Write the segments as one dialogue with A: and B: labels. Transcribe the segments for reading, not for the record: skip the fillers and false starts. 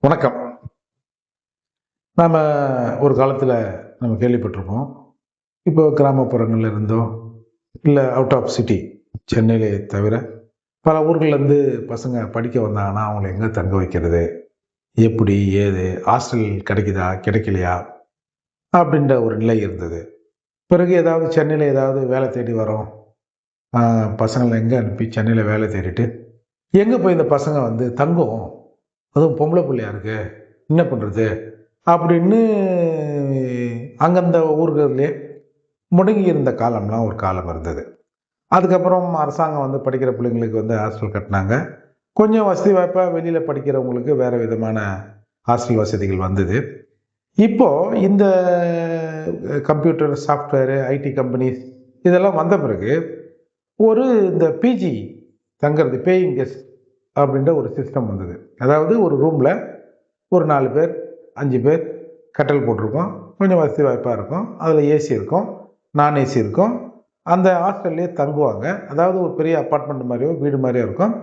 A: வணக்கம். நாம ஒரு காலத்துல நம்ம கேள்விப்பட்டிருப்போம். இப்போ கிராமப்புறங்கள்ல இருந்தோ, இல்ல அவுட் ஆஃப் சிட்டி சென்னையிலே தவிர, பல ஊர்கள்லேருந்து பசங்க படிக்க வந்தாங்கன்னா, அவங்கள எங்க தங்க வைக்கிறது? எப்படி? ஏது? ஹாஸ்டல் கிடைக்குதா? கிடைக்கலையா? அப்படின்ற ஒரு நிலை இருந்தது. பிறகு ஏதாவது சென்னையில ஏதாவது வேலை தேடி வரோம். அ பசங்கள எங்க அனுப்பி சென்னையில வேலை தேடிட்டு, எங்க போய் இந்த பசங்க வந்து தங்கும்? அதுவும் பொம்பள புள்ளையா இருக்கு. என்ன பண்றது? அப்படின்னு அந்தந்த ஊர்கள்லயே முடங்கி இருந்த காலம்லாம் ஒரு காலம் இருந்தது. அதுக்கப்புறம் அரசாங்கம் வந்து படிக்கிற பிள்ளைங்களுக்கு வந்து ஹாஸ்டல் கட்டினாங்க. கொஞ்சம் வசதி வாய்ப்பா வெளியில படிக்கிறவங்களுக்கு வேற விதமான ஹாஸ்டல் வசதிகள் வந்தது. இப்போ இந்த கம்ப்யூட்டர், சாஃப்ட்வேர், ஐடி கம்பெனிஸ் இதெல்லாம் வந்த பிறகு ஒரு இந்த பிஜி தங்குறது பேயிங் கெஸ்ட் அப்படின்ற ஒரு சிஸ்டம் வந்தது. அதாவது ஒரு ரூம்ல ஒரு 4 பேர், 5 பேர் கட்டில் போட்டிருக்கோம். கொஞ்சம் வசதி வாய்ப்பா இருக்கும். அதில ஏசி இருக்கும், நான் ஏசி இருக்கும். அந்த ஹாஸ்டல்லயே தங்குவாங்க. அதாவது ஒரு பெரிய அபார்ட்மெண்ட் மாரியோ, வீடு மாரியோ இருக்கும்.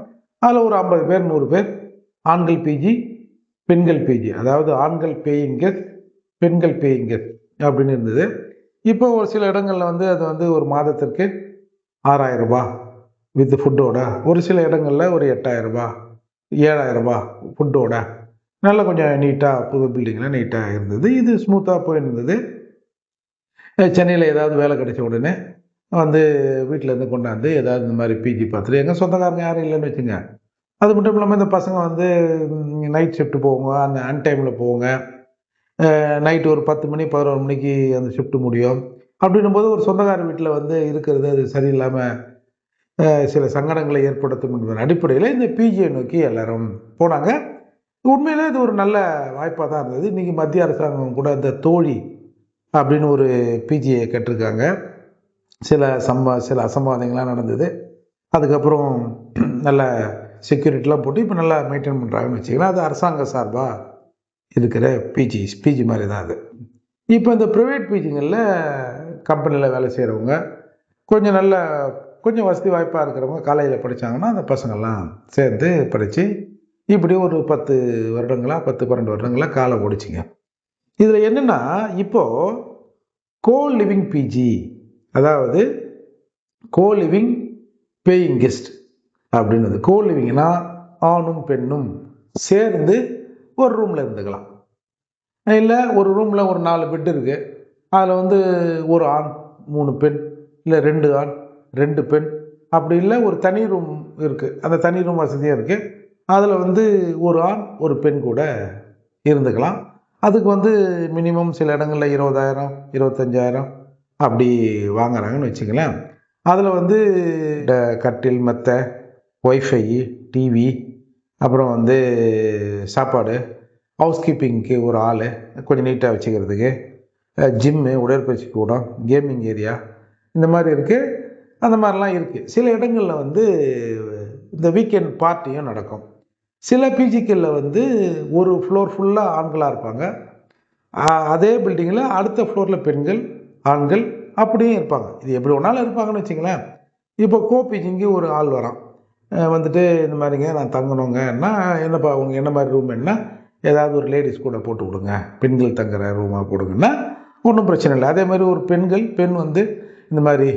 A: அதில ஒரு 50 பேர், 100 பேர் ஆண்கள் பிஜி, பெண்கள் பிஜி. அதாவது ஆண்கள் பேயிங் கெஸ்ட், பெண்கள் பேயிங் கெஸ்ட் அப்படின்னு இருந்தது. இப்போ ஒரு சில இடங்கள்ல வந்து அது வந்து ஒரு மாதத்திற்கு ரூ. 6,000 வித் ஃபுட்டோட, ஒரு சில இடங்கள்ல ஒரு ரூ. 8,000, ரூ. 7,000 ஃபுட்டோட நல்லா கொஞ்சம் நீட்டா புது பில்டிங்லாம் நீட்டா இருந்தது. இது ஸ்மூத்தா போயிருந்தது. சென்னையில ஏதாவது வேலை கிடைச்ச உடனே வந்து வீட்ல இருந்து கொண்டாந்து ஏதாவது இந்த மாரி பிஜி பார்த்துட்டு எங்க சொந்தக்காரங்க யாரும் இல்லன்னு வச்சுங்க. அது மட்டும் இல்லாம இந்த பசங்க வந்து நைட் ஷிஃப்ட் போவாங்க. அந்த அன்டைம்ல போவாங்க. நைட் ஒரு 10 மணி, 11 மணிக்கு அந்த ஷிஃப்ட் முடியும். அப்படின்னும்போது ஒரு சொந்தக்கார வீட்ல வந்து இருக்கிறது அது சரியில்லாம சில சங்கடங்களை ஏற்படுத்தும் என்கிற அடிப்படையில இந்த பிஜியை நோக்கி எல்லாரும் போனாங்க. உண்மையிலே இது ஒரு நல்ல வாய்ப்பா தான் இருந்தது. இன்னைக்கு மத்திய அரசாங்கம் கூட இந்த தோழி அப்படின்னு ஒரு பிஜியை கட்டிருக்காங்க. சில அசம்பாவிதங்கள்லாம் நடந்தது. அதுக்கப்புறம் நல்ல செக்யூரிட்டிலாம் போட்டு இப்போ நல்லா மெயின்டைன் பண்ணுறாங்கன்னு வச்சுக்கலாம். அது அரசாங்க சார்பா இருக்கிற பிஜி மாதிரி தான் அது. இப்போ இந்த ப்ரைவேட் பிஜிங்களில் கம்பெனியில் வேலை செய்கிறவங்க கொஞ்சம் நல்ல கொஞ்சம் வசதி வாய்ப்பாக இருக்கிறவங்க காலேஜில் படித்தாங்கன்னா அந்த பசங்கள்லாம் சேர்ந்து படித்து இப்படி ஒரு 10 வருடங்களா 10, 12 வருடங்களா காலம் ஓடிச்சுங்க. இதில் என்னென்னா இப்போது கோ லிவிங் பிஜி, அதாவது கோ லிவிங் பேயிங் கெஸ்ட் அப்படின்னுது. கோ லிவிங்னா ஆணும் பெண்ணும் சேர்ந்து ஒரு ரூமில் இருந்துக்கலாம். இல்லை ஒரு ரூமில் ஒரு 4 பெட் இருக்குது. அதில் வந்து ஒரு ஆண் 3 பெண், இல்லை 2 ஆண் 2 பெண், அப்படி இல்லை ஒரு தனி ரூம் இருக்குது. அந்த தனி ரூம் வசதியாக இருக்குது. அதில் வந்து ஒரு ஆண் ஒரு பெண் கூட இருந்துக்கலாம். அதுக்கு வந்து மினிமம் சில இடங்களில் 20,000 25,000 அப்படி வாங்குறாங்கன்னு வச்சுங்களேன். அதில் வந்து இந்த கட்டில், மெத்தை, ஒய்ஃபை, டிவி, அப்புறம் வந்து சாப்பாடு, ஹவுஸ் கீப்பிங்க்கு ஒரு ஆள் கொஞ்சம் நீட்டாக வச்சுக்கிறதுக்கு, ஜிம்மு, உடற்பயிற்சி கூடம், கேமிங் ஏரியா இந்த மாதிரி இருக்குது. அந்த மாதிரிலாம் இருக்குது. சில இடங்களில் வந்து இந்த வீக்கெண்ட் பார்ட்டியும் நடக்கும். சில பிஜிக்களில் வந்து ஒரு ஃப்ளோர் ஃபுல்லாக ஆண்களாக இருப்பாங்க. அதே பில்டிங்கில் அடுத்த ஃப்ளோரில் பெண்கள், ஆண்கள் அப்படியும் இருப்பாங்க. இது எப்படி ஒன்றாலும் இருப்பாங்கன்னு வச்சுங்களேன். இப்போ கோ பிஜிக்கு ஒரு ஆள் வரான். வந்துட்டு இந்த மாதிரிங்க நான் தங்கணுங்கன்னா, என்னப்பா உங்கள் என்ன மாதிரி ரூம் என்ன, ஏதாவது ஒரு லேடிஸ் கூட போட்டு விடுங்க, பெண்கள் தங்குற ரூமாக போடுங்கன்னா ஒன்றும் பிரச்சனை இல்லை. அதே மாதிரி ஒரு பெண் வந்து இந்த மாதிரி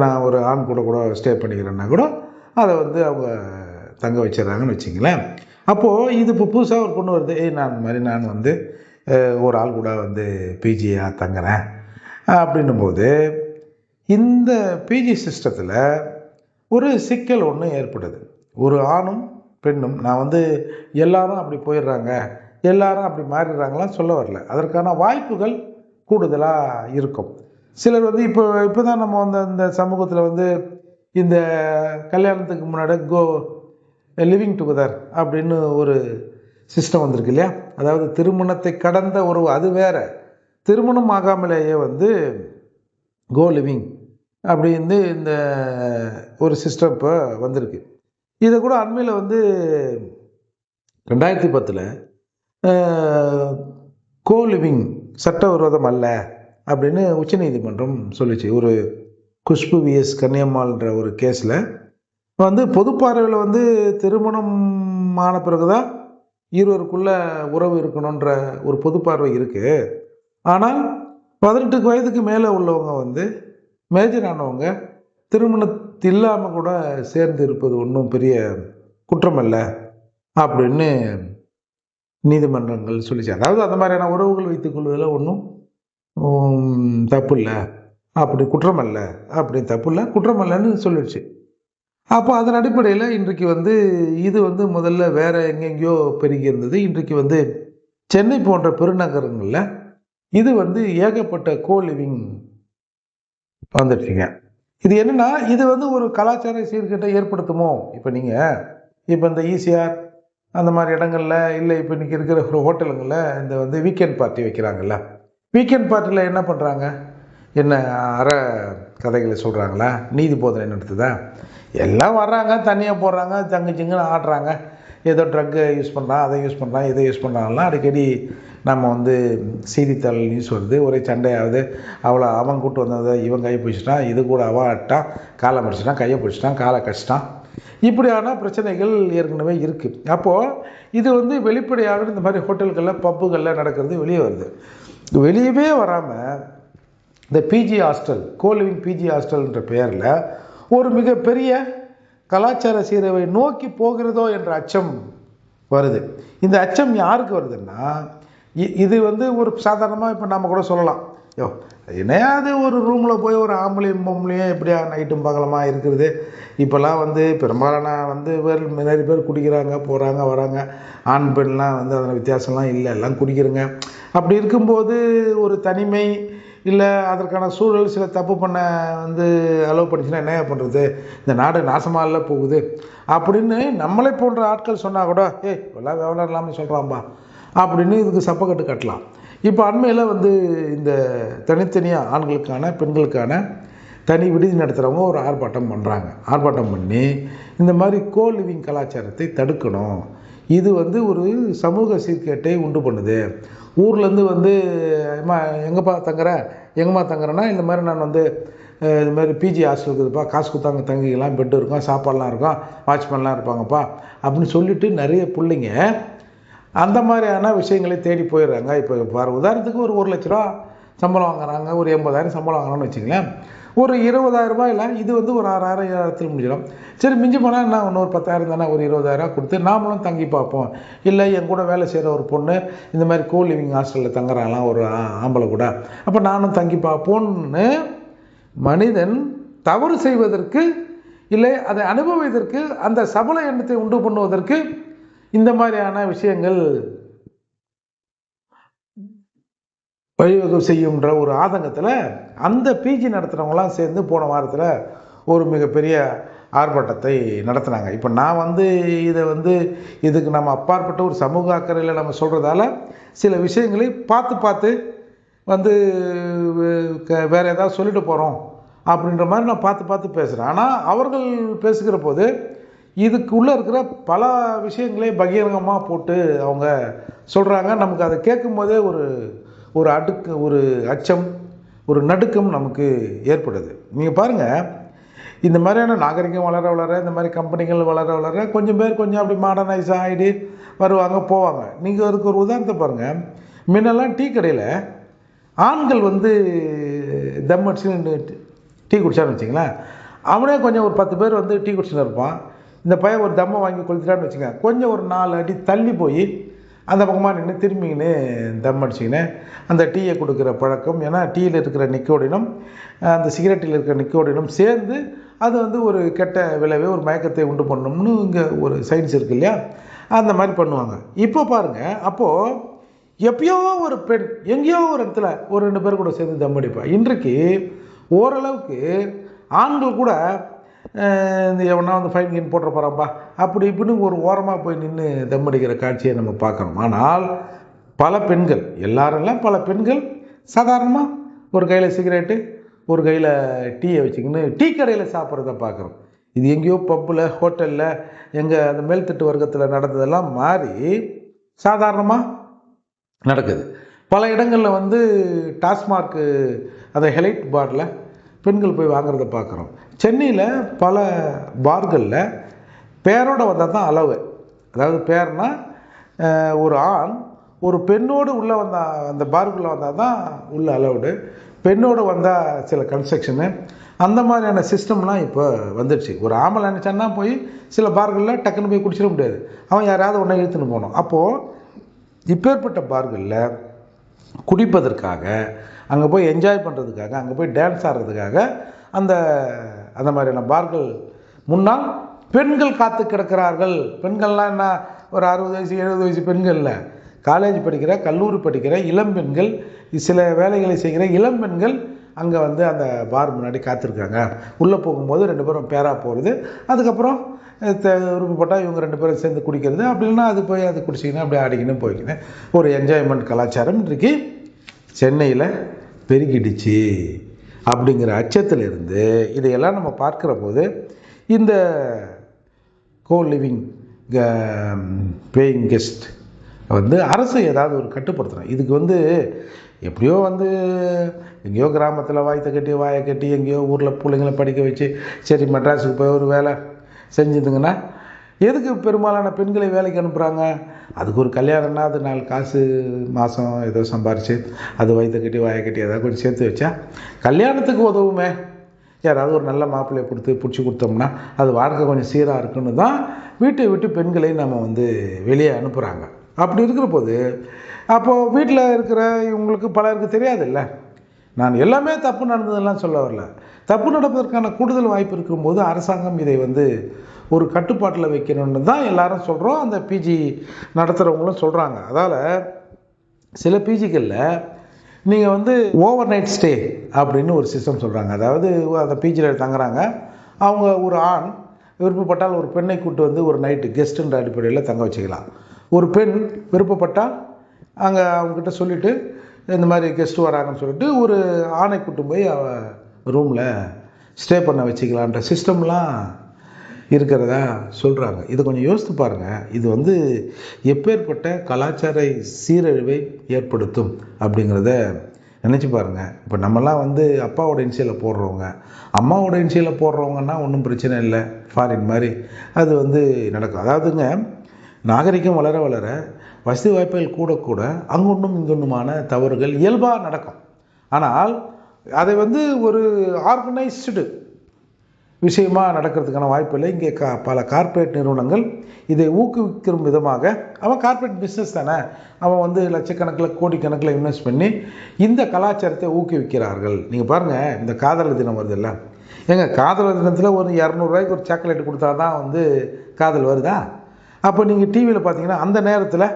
A: நான் ஒரு ஆண் கூட கூட ஸ்டே பண்ணிக்கிறேன்னா கூட அதை வந்து அவங்க தங்க வச்சிடறாங்கன்னு வச்சுங்களேன். அப்போது இது இப்போ புதுசாக ஒரு பொண்ணு வருது, நான் இந்த மாதிரி நான் வந்து ஒரு ஆள் கூட வந்து பிஜியாக தங்குறேன் அப்படின்னும்போது இந்த பிஜி சிஸ்டத்தில் ஒரு சிக்கல் ஒன்று ஏற்படுது. ஒரு ஆணும் பெண்ணும், நான் வந்து எல்லாரும் அப்படி போயிடுறாங்க, எல்லாரும் அப்படி மாறிடுறாங்களாம் சொல்ல வரல. அதற்கான வாய்ப்புகள் கூடுதலாக இருக்கும். சிலர் வந்து இப்போ தான் நம்ம வந்து இந்த சமூகத்தில் வந்து இந்த கல்யாணத்துக்கு முன்னாடி லிவிங் டுகெதர் அப்படின்னு ஒரு சிஸ்டம் வந்திருக்கு இல்லையா? அதாவது திருமணத்தை கடந்த உறவு, அது வேற. திருமணம் ஆகாமலேயே வந்து கோ லிவிங் அப்படின்னு இந்த ஒரு சிஸ்டம் இப்போ வந்திருக்கு. இதை கூட அண்மையில் வந்து 2010 கோ லிவிங் சட்டவிரோதம் அல்ல அப்படின்னு உச்சநீதிமன்றம் சொல்லிச்சு. ஒரு குஷ்பு விஎஸ் கன்னியம்மாள்ன்ற ஒரு கேஸில் வந்து பொது பார்வையில் வந்து திருமணம் ஆன பிறகுதான் இருவருக்குள்ள உறவு இருக்கணுன்ற ஒரு பொது பார்வை இருக்குது. ஆனால் 18 வயதுக்கு மேலே உள்ளவங்க வந்து மேஜர் ஆனவங்க திருமணத்து இல்லாமல் கூட சேர்ந்து இருப்பது ஒன்றும் பெரிய குற்றம் அல்ல அப்படின்னு நீதிமன்றங்கள் சொல்லிச்சு. அதாவது அந்த மாதிரியான உறவுகள் வைத்துக் கொள்வதில் ஒன்றும் தப்பு இல்லை, அப்படி குற்றம் அல்ல, அப்படி தப்பு இல்லை குற்றம் அல்லன்னு சொல்லிடுச்சு. அப்போ அதன் அடிப்படையில் இன்றைக்கு வந்து இது வந்து முதல்ல வேற எங்கெங்கேயோ பெருகி இருந்தது. இன்றைக்கு வந்து சென்னை போன்ற பெருநகரங்களில் இது வந்து ஏகப்பட்ட கோ லிவிங் வந்துடுச்சுங்க. இது என்னன்னா, இது வந்து ஒரு கலாச்சார சீர்கேட்டை ஏற்படுத்துமோ? இப்போ இந்த ஈசிஆர் அந்த மாதிரி இடங்கள்ல, இல்லை இப்போ இன்னைக்கு இருக்கிற ஒரு ஹோட்டலுங்களில் இந்த வந்து வீக்கெண்ட் பார்ட்டி வைக்கிறாங்கல்ல, வீக்கெண்ட் பார்ட்டியில் என்ன பண்ணுறாங்க? என்ன அற கதைகளை சொல்கிறாங்களா? நீதி போதனை நடத்துதா? எல்லாம் வர்றாங்க, தண்ணியாக போடுறாங்க, தங்கச்சிங்கன்னு ஆடுறாங்க, ஏதோ ட்ரக்கை யூஸ் பண்ணுறான், அதை யூஸ் பண்ணுறான், இதை யூஸ் பண்ணுறாங்கலாம் அடிக்கடி நம்ம வந்து செய்தித்தாள் நியூஸ் வருது. ஒரே சண்டையாகுது. அவன் கூட்டு வந்ததை இவன் கையை பிடிச்சிட்டான், இது கூட அவன் ஆட்டான், காலை முடிச்சிட்டான், கையை பிடிச்சிட்டான், காலை கடிச்சிட்டான். இப்படியான பிரச்சனைகள் ஏற்கனவே இருக்குது. அப்போது இது வந்து வெளிப்படையாக இந்த மாதிரி ஹோட்டல்களில் பப்புகளில் நடக்கிறது வெளியே வருது. வெளியவே வராமல் இந்த பிஜி ஹாஸ்டல், கோலிவிங் பிஜி ஹாஸ்டல்ன்ற பெயரில் ஒரு மிகப்பெரிய கலாச்சார சீரவை நோக்கி போகிறதோ என்ற அச்சம் வருது. இந்த அச்சம் யாருக்கு வருதுன்னா, இது வந்து ஒரு சாதாரணமாக இப்போ நம்ம கூட சொல்லலாம், என்னையாவது ஒரு ரூமில் போய் ஒரு ஆம்பளையும் பொம்பளையும் எப்படியா நைட்டும் பகலமாக இருக்கிறது. இப்போல்லாம் வந்து பெரும்பாலான வந்து நிறைய பேர் குடிக்கிறாங்க, போகிறாங்க, வராங்க. ஆண் பெண்லாம் வந்து அதில் வித்தியாசம்லாம் இல்லை, எல்லாம் குடிக்கிறங்க. அப்படி இருக்கும்போது ஒரு தனிமை இல்லை அதற்கான சூழல் சில தப்பு பண்ண வந்து அலோவ் பண்ணிச்சுன்னா என்ன பண்ணுறது? இந்த நாடு நாசமாக போகுது அப்படின்னு நம்மளை போன்ற ஆட்கள் சொன்னால் கூட எல்லாம் விவரம் இல்லாமல் சொல்கிறான்பா அப்படின்னு இதுக்கு சப்பக்கட்டு கட்டலாம். இப்போ அண்மையில் வந்து இந்த தனித்தனியாக ஆண்களுக்கான பெண்களுக்கான தனி விடுதி நடத்துகிறவங்க ஒரு ஆர்ப்பாட்டம் பண்ணுறாங்க. ஆர்ப்பாட்டம் பண்ணி இந்த மாதிரி கோ லிவிங் கலாச்சாரத்தை தடுக்கணும், இது வந்து ஒரு சமூக சீர்கேட்டை உண்டு பண்ணுது. ஊர்லேருந்து வந்து எங்கேப்பா தங்குறேன்னா இந்த மாதிரி நான் வந்து இது மாதிரி பிஜி ஹாஸ்டல் இருக்குதுப்பா, காசு கொடுத்தாங்க தங்கிக்கலாம், பெட்டு இருக்கும், சாப்பாடெலாம் இருக்கும், வாட்ச்மேன்லாம் இருப்பாங்கப்பா அப்படின்னு சொல்லிட்டு நிறைய பிள்ளைங்க அந்த மாதிரியான விஷயங்களை தேடி போயிடுறாங்க. இப்போ உதாரணத்துக்கு ஒரு 1 லட்ச ரூபா சம்பளம் வாங்குறாங்க, ஒரு 80,000 சம்பளம் வாங்குறான்னு வச்சுங்களேன். ஒரு 20,000 ரூபாயில் இது வந்து ஒரு 6,000 7,000 முடிஞ்சிடும். சரி, மிஞ்சி போனால் என்ன, இன்னொரு 10,000 தானே, ஒரு 20,000 கொடுத்து நாமளும் தங்கி பார்ப்போம். இல்லை என் கூட வேலை செய்கிற ஒரு பொண்ணு இந்த மாதிரி கோ லிவிங் ஹாஸ்டலில் தங்குறாங்களாம், ஒரு ஆம்பளை கூட, அப்போ நானும் தங்கி பார்ப்போன்னு மனிதன் தவறு செய்வதற்கு இல்லை அதை அனுபவிப்பதற்கு அந்த சபல எண்ணத்தை உண்டு பண்ணுவதற்கு இந்த மாதிரியான விஷயங்கள் வழிவகை செய்யும்ன்ற ஒரு ஆதங்கத்தில் அந்த பிஜி நடத்துகிறவங்களாம் சேர்ந்து போன வாரத்தில் ஒரு மிகப்பெரிய ஆர்ப்பாட்டத்தை நடத்தினாங்க. இப்போ நான் வந்து இதை வந்து இதுக்கு நம்ம அப்பாற்பட்ட ஒரு சமூக அக்கறையில் நம்ம சொல்கிறதால சில விஷயங்களை பார்த்து வந்து வேறு ஏதாவது சொல்லிட்டு போகிறோம் அப்படின்ற மாதிரி நான் பார்த்து பேசுகிறேன். ஆனால் அவர்கள் பேசுகிற போது இதுக்குள்ளே இருக்கிற பல விஷயங்களே பகிரங்கமாக போட்டு அவங்க சொல்கிறாங்க. நமக்கு அதை கேட்கும் போதே ஒரு அச்சம், ஒரு நடுக்கம் நமக்கு ஏற்படுது. நீங்கள் பாருங்கள், இந்த மாதிரியான நாகரிகம் வளர இந்த மாதிரி கம்பெனிகள் வளர கொஞ்சம் பேர் கொஞ்சம் அப்படி மாடர்னைஸ் ஆகிடு வருவாங்க, போவாங்க. நீங்கள் அதுக்கு ஒரு உதாரணத்தை பாருங்கள். முன்னெல்லாம் டீ கடையில் ஆண்கள் வந்து தம் அடிச்சு டீ குடிச்சான்னு வச்சிங்களேன், அவனே கொஞ்சம் ஒரு 10 பேர் வந்து டீ குடிச்சுன்னு இருப்பான். இந்த பையன் ஒரு தம்மை வாங்கி கொளுத்துட்டான்னு வச்சுக்கேன், கொஞ்சம் ஒரு 4 அடி தள்ளி போய் அந்த பக்கமாக நின்று திரும்பிங்கன்னு தம் அடிச்சிக்கின்னு அந்த டீயை கொடுக்குற பழக்கம். ஏன்னா டீயில் இருக்கிற நிக்கோடினும் அந்த சிகரெட்டில் இருக்கிற நிக்கோடினும் சேர்ந்து அது வந்து ஒரு கெட்ட விளைவை, ஒரு மயக்கத்தை உண்டு பண்ணணும்னு இங்கே ஒரு சயின்ஸ் இருக்கு இல்லையா, அந்த மாதிரி பண்ணுவாங்க. இப்போ பாருங்கள், அப்போது எப்பயோ ஒரு பெண் எங்கேயோ ஒரு இடத்துல ஒரு 2 பேர் கூட சேர்ந்து தம் அடிப்பா. இன்றைக்கு ஓரளவுக்கு ஆண்கள் கூட இந்த எவனா வந்து ஃபைன் கீன் போட்டுற போகிறாப்பா அப்படி இப்படின்னு ஒரு ஓரமாக போய் நின்று தம் அடிக்கிற காட்சியை நம்ம பார்க்குறோம். ஆனால் பல பெண்கள், எல்லாரெல்லாம் பல பெண்கள் சாதாரணமாக ஒரு கையில் சிகரெட்டு ஒரு கையில் டீயை வச்சுக்கின்னு டீ கடையில் சாப்பிட்றத பார்க்குறோம். இது எங்கேயோ பப்பில், ஹோட்டலில், எங்கள் அந்த மேல்தட்டு வர்க்கத்தில் நடந்ததெல்லாம் மாறி சாதாரணமாக நடக்குது. பல இடங்களில் வந்து டாஸ்மார்க்கு அந்த ஹெலைட் பாரில் பெண்கள் போய் வாங்குறத பார்க்குறோம். சென்னையில் பல பார்களில் பேரோடு வந்தால் தான் அளவு. அதாவது பேர்னா ஒரு ஆண் ஒரு பெண்ணோடு உள்ளே வந்தால் அந்த பாருக்குள்ளே வந்தால் தான் உள்ளே அலவுடு, பெண்ணோடு வந்தால் சில கன்ஸ்ட்ரக்ஷனு, அந்த மாதிரியான சிஸ்டம்லாம் இப்போ வந்துடுச்சு. ஒரு ஆம்பளை நினச்சான்னா போய் சில பார்களில் டக்குன்னு போய் குடிச்சிட முடியாது, அவன் யாராவது ஒன்றை இழுத்துன்னு போகணும். அப்போது இப்பேற்பட்ட பார்களில் குடிப்பதற்காக, அங்கே போய் என்ஜாய் பண்ணுறதுக்காக, அங்கே போய் டான்ஸ் ஆடுறதுக்காக அந்த அந்த மாதிரியான பார்கள் முன்னால் பெண்கள் காத்து கிடக்கிறார்கள். பெண்கள்லாம் என்ன, ஒரு 60 வயசு 70 வயசு பெண்கள் இல்லை, காலேஜ் படிக்கிற, கல்லூரி படிக்கிற இளம் பெண்கள், சில வேலைகளை செய்கிற இளம் பெண்கள் அங்கே வந்து அந்த பார் முன்னாடி காத்திருக்காங்க. உள்ளே போகும்போது 2 பேரும் பேராக போகிறது, அதுக்கப்புறம் விருப்பப்பட்டால் இவங்க 2 பேரும் சேர்ந்து குடிக்கிறது, அப்படின்னா அது போய் அது குடிச்சிக்கின்னு அப்படியே ஆடிக்கின்னு போய்க்கின்னு ஒரு என்ஜாய்மெண்ட் கலாச்சாரம் இன்றைக்கு சென்னையில் பெருகிடுச்சு. அப்படிங்கிற அச்சத்தில் இருந்து இதையெல்லாம் நம்ம பார்க்குற போது இந்த லிவிங் பேயிங் கெஸ்ட் வந்து அரசு ஏதாவது ஒரு கட்டுப்படுத்தணும். இதுக்கு வந்து எப்படியோ வந்து எங்கேயோ கிராமத்தில் வாயை கட்டி எங்கேயோ ஊரில் பிள்ளைங்களை படிக்க வச்சு சரி மெட்ராஸுக்கு போய் ஒரு வேலை செஞ்சுதுங்கன்னா எதுக்கு பெரும்பாலான பெண்களை வேலைக்கு அனுப்புகிறாங்க? அதுக்கு ஒரு கல்யாணம்னா அது 4 காசு மாதம் ஏதோ சம்பாரித்து அது வாயை கட்டி ஏதாவது கொஞ்சம் சேர்த்து வச்சா கல்யாணத்துக்கு உதவுமே. யாராவது ஒரு நல்ல மாப்பிள்ளையை பிடிச்சி கொடுத்தோம்னா அது வாழ்க்கை கொஞ்சம் சீராக இருக்குன்னு தான் வீட்டை விட்டு பெண்களை நம்ம வந்து வெளியே அனுப்புகிறாங்க. அப்படி இருக்கிற போது அப்போது வீட்டில் இருக்கிற இவங்களுக்கு பலருக்கு தெரியாதுல்ல. நான் எல்லாமே தப்பு நடந்ததெல்லாம் சொல்ல வரல, தப்பு நடப்பதற்கான கூடுதல் வாய்ப்பு இருக்கும்போது அரசாங்கம் இதை வந்து ஒரு கட்டுப்பாட்டில் வைக்கணும்னு தான் எல்லாரும் சொல்கிறோம், அந்த பிஜி நடத்துகிறவங்களும் சொல்கிறாங்க. அதால் சில பிஜிகளில் நீங்கள் வந்து ஓவர் நைட் ஸ்டே அப்படின்னு ஒரு சிஸ்டம் சொல்கிறாங்க. அதாவது அந்த பிஜியில் தங்குறாங்க, அவங்க ஒரு ஆண் விருப்பப்பட்டால் ஒரு பெண்ணை கூட்டு வந்து ஒரு நைட்டு கெஸ்ட்டுன்ற அடிப்படையில் தங்க வச்சுக்கலாம். ஒரு பெண் விருப்பப்பட்டால் அங்கே அவங்கக்கிட்ட சொல்லிவிட்டு இந்த மாதிரி கெஸ்ட்டு வராங்கன்னு சொல்லிட்டு ஒரு ஆணை கூட்டு போய் ரூமில் ஸ்டே பண்ண வச்சுக்கலான்ற சிஸ்டம்லாம் இருக்கிறதா சொல்கிறாங்க. இதை கொஞ்சம் யோசித்து பாருங்கள். இது வந்து எப்பேற்பட்ட கலாச்சார சீரழிவை ஏற்படுத்தும் அப்படிங்கிறத நினச்சி பாருங்கள். இப்போ நம்மலாம் வந்து அப்பாவோட இன்சியலில் போடுறவங்க, அம்மாவோட இன்சியலில் போடுறவங்கன்னா ஒன்றும் பிரச்சனை இல்லை, ஃபாரின் மாதிரி அது வந்து நடக்கும். அதாவதுங்க நாகரிகம் வளர வளர வசதி வாய்ப்புகள் கூட கூட அங்கொன்றும் இங்கொன்றுமான தவறுகள் இயல்பாக நடக்கும். ஆனால் அதை வந்து ஒரு ஆர்கனைஸ்டு விஷயமாக நடக்கிறதுக்கான வாய்ப்பு இல்லை. இங்கே பல கார்ப்பரேட் நிறுவனங்கள் இதை ஊக்குவிக்கும் விதமாக, அவன் கார்ப்பரேட் பிஸ்னஸ் தானே, அவன் வந்து லட்சக்கணக்கில் கோடிக்கணக்கில் இன்வெஸ்ட் பண்ணி இந்த கலாச்சாரத்தை ஊக்குவிக்கிறார்கள். நீங்கள் பாருங்கள், இந்த காதலர் தினம் வருது இல்லை, காதலர் தினத்தில் ஒரு 200 ரூபாய்க்கு ஒரு சாக்லேட் கொடுத்தா தான் வந்து காதல் வருதா? அப்போ நீங்கள் டிவியில் பார்த்தீங்கன்னா அந்த நேரத்தில்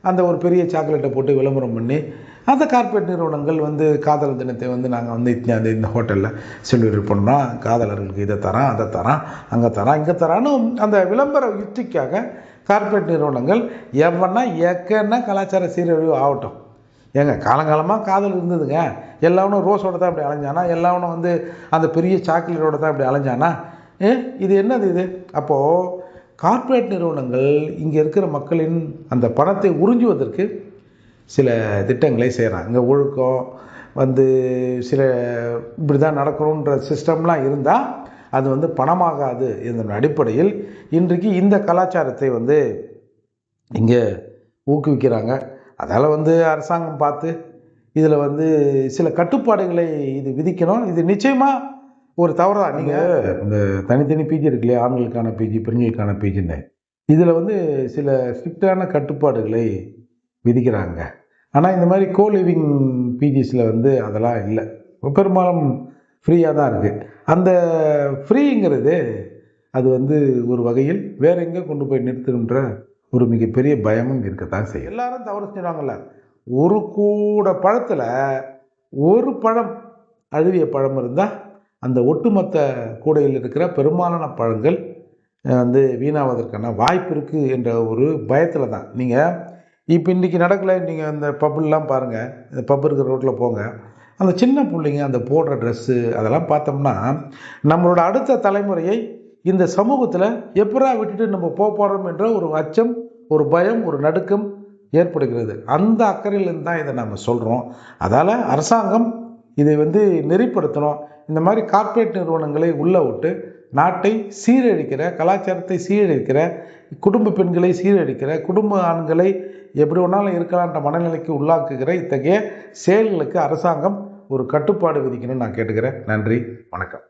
A: அந்த ஒரு பெரிய சாக்லேட்டை போட்டு விளம்பரம் பண்ணி அந்த கார்ப்பரேட் நிறுவனங்கள் வந்து காதலர் தினத்தை வந்து நாங்கள் வந்து இந்த ஹோட்டலில் செலிப்ரேட் பண்ணோம், காதலர்களுக்கு இதை தரான், அதை தரான், அங்கே தரான், இங்கே தரான்னு அந்த விளம்பர யுக்திக்காக கார்ப்பரேட் நிறுவனங்கள் எவனா ஏக்கன்னா கலாச்சார சீரழிவு ஆகட்டும். காலங்காலமாக காதல் இருந்ததுங்க, எல்லாவனும் ரோஸோட தான் அப்படி அலைஞ்சானா, எல்லாவனும் வந்து அந்த பெரிய சாக்லேட்டோட தான் அப்படி அலைஞ்சானா, இது என்னது இது? அப்போது கார்ப்பரேட் நிறுவனங்கள் இங்கே இருக்கிற மக்களின் அந்த பணத்தை உறிஞ்சுவதற்கு சில திட்டங்களை செய்கிறாங்க. இங்கே ஒழுக்கம் வந்து சில இப்படி தான் நடக்கணுன்ற சிஸ்டம்லாம் இருந்தால் அது வந்து பணமாகாது. இதன் அடிப்படையில் இன்றைக்கு இந்த கலாச்சாரத்தை வந்து இங்கே ஊக்குவிக்கிறாங்க. அதால் வந்து அரசாங்கம் பார்த்து இதில் வந்து சில கட்டுப்பாடுகளை இது விதிக்கணும். இது நிச்சயமாக ஒரு தவறு தான். நீங்கள் இந்த தனித்தனி பிஜி இருக்கு இல்லையா, ஆண்களுக்கான பிஜி பெண்களுக்கான பிஜின்னு, இதில் வந்து சில ஸ்ட்ரிக்டான கட்டுப்பாடுகளை விதிக்கிறாங்க. ஆனால் இந்த மாதிரி லிவிங் பிஜிஸில் வந்து அதெல்லாம் இல்லை, பெரும்பாலும் ஃப்ரீயாக தான் இருக்குது. அந்த ஃப்ரீங்கிறது அது வந்து ஒரு வகையில் வேற எங்கே கொண்டு போய் நிறுத்துன்ற ஒரு மிகப்பெரிய பயமும் இருக்கத்தான் செய்யும். எல்லாரும் தவறு செய்வாங்கல்ல, ஒரு கூட பழத்தில் ஒரு பழம் அழுவிய பழம் இருந்தால் அந்த ஒட்டுமொத்த கூடையில் இருக்கிற பெரும்பாலான பழங்கள் வந்து வீணாவதற்கான வாய்ப்பு இருக்குது என்ற ஒரு பயத்தில் தான். நீங்கள் இப்போ இன்றைக்கி நடக்கலை, நீங்கள் இந்த பப்புலாம் பாருங்கள், இந்த பப்பு இருக்கிற ரோட்டில் போங்க, அந்த சின்ன பிள்ளைங்க அந்த போடுற ட்ரெஸ்ஸு அதெல்லாம் பார்த்தோம்னா நம்மளோட அடுத்த தலைமுறையை இந்த சமூகத்தில் எப்படா விட்டுட்டு நம்ம போகிறோம் என்ற ஒரு அச்சம், ஒரு பயம், ஒரு நடுக்கம் ஏற்படுகிறது. அந்த அக்கறையிலேருந்து தான் இதை நம்ம சொல்கிறோம். அதால் அரசாங்கம் இதை வந்து நெறிப்படுத்தணும். இந்த மாதிரி கார்ப்பரேட் நிறுவனங்களை உள்ளே விட்டு நாட்டை சீரழிக்கிற, கலாச்சாரத்தை சீரழிக்கிற, குடும்ப பெண்களை சீரழிக்கிற, குடும்ப ஆண்களை எப்படி வேணாலும் இருக்கலான்ற மனநிலைக்கு உள்ளாக்குகிற இத்தகைய செயல்களுக்கு அரசாங்கம் ஒரு கட்டுப்பாடு விதிக்கணும்னு நான் கேட்டுக்கிறேன். நன்றி, வணக்கம்.